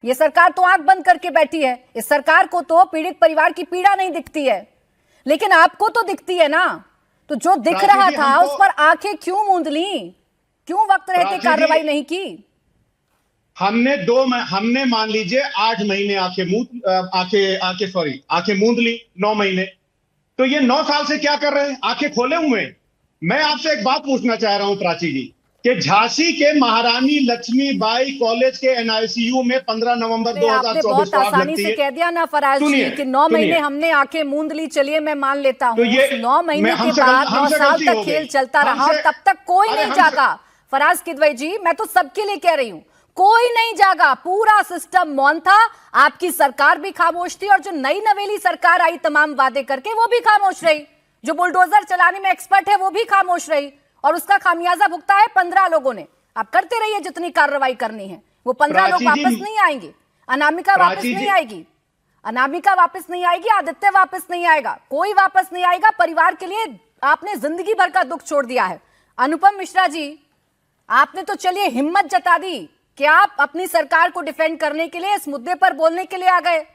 ये सरकार तो आंख बंद करके बैठी है। इस सरकार को तो पीड़ित परिवार की पीड़ा नहीं दिखती है, लेकिन आपको तो दिखती है ना। तो जो दिख रहा था उस पर आंखें क्यों मूंद ली? क्यों वक्त रहते कार्रवाई नहीं की? हमने मान लीजिए 8 महीने आंखें मूंद ली, 9 महीने। तो ये 9 साल से क्या कर रहे हैं? आंखें खोले हुए हैं। मैं आपसे एक बात पूछना चाह रहा हूं प्राची जी, कि झांसी के महारानी लक्ष्मीबाई कॉलेज के एनआईसीयू में 15 नवंबर 2024 बहुत आसानी से कह दिया ना फराज जी कि 9 महीने हमने आंखें मूंद ली। चलिए मैं मान लेता हूं, 9 महीने के बाद 9 साल तक खेल चलता रहा और तब तक कोई नहीं जागा। फराज किदवई जी, मैं तो सबके लिए कह रही हूं, कोई नहीं जागा, पूरा सिस्टम मौन था। आपकी सरकार भी खामोश थी और जो नई नवेली सरकार आई तमाम वादे करके वो भी खामोश रही। जो बुलडोजर चलाने में एक्सपर्ट है वो भी खामोश रही और उसका खामियाजा भुगता है 15 लोगों ने। आप करते रहिए जितनी कार्रवाई करनी है। वो 15 लोग वापस नहीं आएंगे। अनामिका वापस नहीं आएगी, अनामिका वापस नहीं आएगी, आदित्य वापस नहीं आएगा, कोई वापस नहीं आएगा। परिवार के लिए आपने जिंदगी भर का दुख छोड़ दिया है। अनुपम मिश्रा जी, आपने तो चलिए हिम्मत जता दी कि आप अपनी सरकार को डिफेंड करने के लिए, इस मुद्दे पर बोलने के लिए आ गए।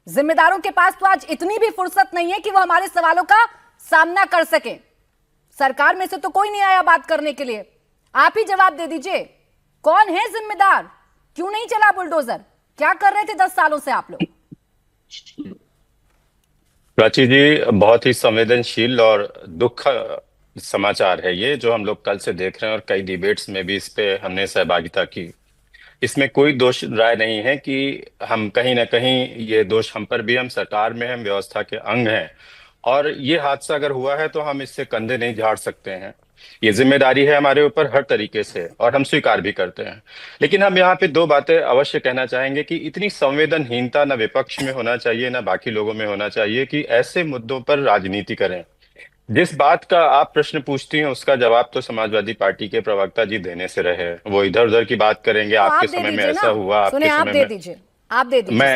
जिम्मेदारों के पास तो आज इतनी भी फुर्सत नहीं है कि वो हमारे सवालों का सामना कर सके। सरकार में से तो कोई नहीं आया बात करने के लिए। आप ही जवाब दे दीजिए, कौन है जिम्मेदार? क्यों नहीं चला बुलडोजर? क्या कर रहे थे 10 सालों से आप लोग? प्राची जी, बहुत ही संवेदनशील और दुख समाचार है ये जो हम लोग कल से देख रहे हैं, और कई डिबेट्स में भी इस पे हमने सहभागिता की। इसमें कोई दोष राय नहीं है कि हम कहीं ना कहीं ये दोष हम पर भी, हम सरकार में, हम व्यवस्था के अंग हैं, और ये हादसा अगर हुआ है तो हम इससे कंधे नहीं झाड़ सकते हैं। ये जिम्मेदारी है हमारे ऊपर हर तरीके से, और हम स्वीकार भी करते हैं। लेकिन हम यहाँ पे 2 बातें अवश्य कहना चाहेंगे कि इतनी संवेदनहीनता न विपक्ष में होना चाहिए न बाकी लोगों में होना चाहिए कि ऐसे मुद्दों पर राजनीति करें। जिस बात का आप प्रश्न पूछती हैं उसका जवाब तो समाजवादी पार्टी के प्रवक्ता जी देने से रहे। वो इधर उधर की बात करेंगे, तो आपके समय में ऐसा हुआ, आपके आप समय दे में। दीजिए, आप दे दीजिए,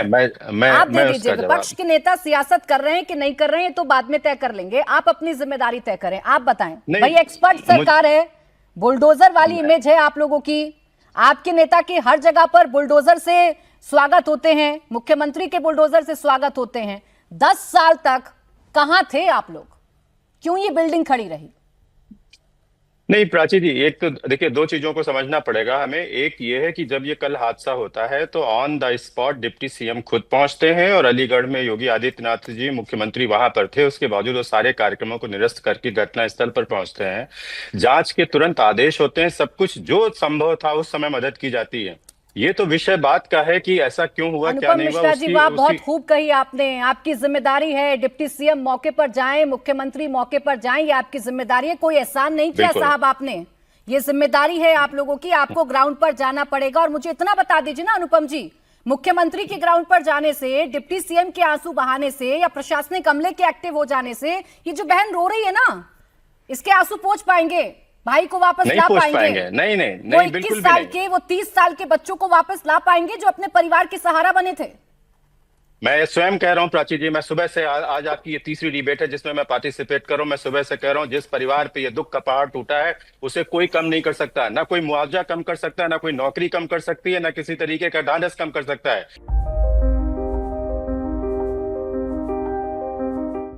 आप दे दीजिए। विपक्ष के नेता सियासत कर रहे हैं कि नहीं कर रहे हैं तो बाद में तय कर लेंगे। आप अपनी जिम्मेदारी तय करें। आप बताएं भाई, एक्सपर्ट सरकार है, बुलडोजर वाली इमेज है आप लोगों की। आपके नेता के हर जगह पर बुलडोजर से स्वागत होते हैं, मुख्यमंत्री के बुलडोजर से स्वागत होते हैं। 10 साल तक कहां थे आप लोग? क्यों ये बिल्डिंग खड़ी रही? नहीं प्राची जी, एक तो देखिए 2 चीजों को समझना पड़ेगा हमें। एक ये है कि जब ये कल हादसा होता है तो on the spot deputy CM खुद पहुंचते हैं, और अलीगढ़ में योगी आदित्यनाथ जी मुख्यमंत्री वहां पर थे। उसके बावजूद वो सारे कार्यक्रमों को निरस्त करके घटनास्थल पर पहुंचते हैं। जांच के तुरंत आदेश होते हैं, सब कुछ जो संभव था उस समय मदद की जाती है। ये तो विषय बात का है कि ऐसा क्यों हुआ, क्या नहीं हुआ। जी, बात बहुत खूब कही आपने। आपकी जिम्मेदारी है, डिप्टी सीएम मौके पर जाएं, मुख्यमंत्री मौके पर जाएं, ये आपकी जिम्मेदारी है। कोई एहसान नहीं किया साहब आपने। ये जिम्मेदारी है आप लोगों की, आपको ग्राउंड पर जाना पड़ेगा। और मुझे इतना बता दीजिए ना अनुपम जी, मुख्यमंत्री के ग्राउंड पर जाने से, डिप्टी सीएम के आंसू बहाने से, या प्रशासनिक अमले के एक्टिव हो जाने से ये जो बहन रो रही है ना, इसके आंसू पोंछ पाएंगे? भाई को वापस ला पाएंगे? नहीं, वो 21 साल के, वो 30 साल के बच्चों को वापस ला पाएंगे जो अपने परिवार के सहारा बने थे? मैं स्वयं कह रहा हूं प्राची जी, मैं सुबह से आज आपकी ये तीसरी डिबेट है जिसमें मैं पार्टिसिपेट कर रहा हूं। मैं सुबह से कह रहा हूं, जिस परिवार पे ये दुख का पहाड़ टूटा है उसे कोई कम नहीं कर सकता। ना कोई मुआवजा कम कर सकता है, ना कोई नौकरी कम कर सकती है, ना किसी तरीके का ढांढस कम कर सकता है।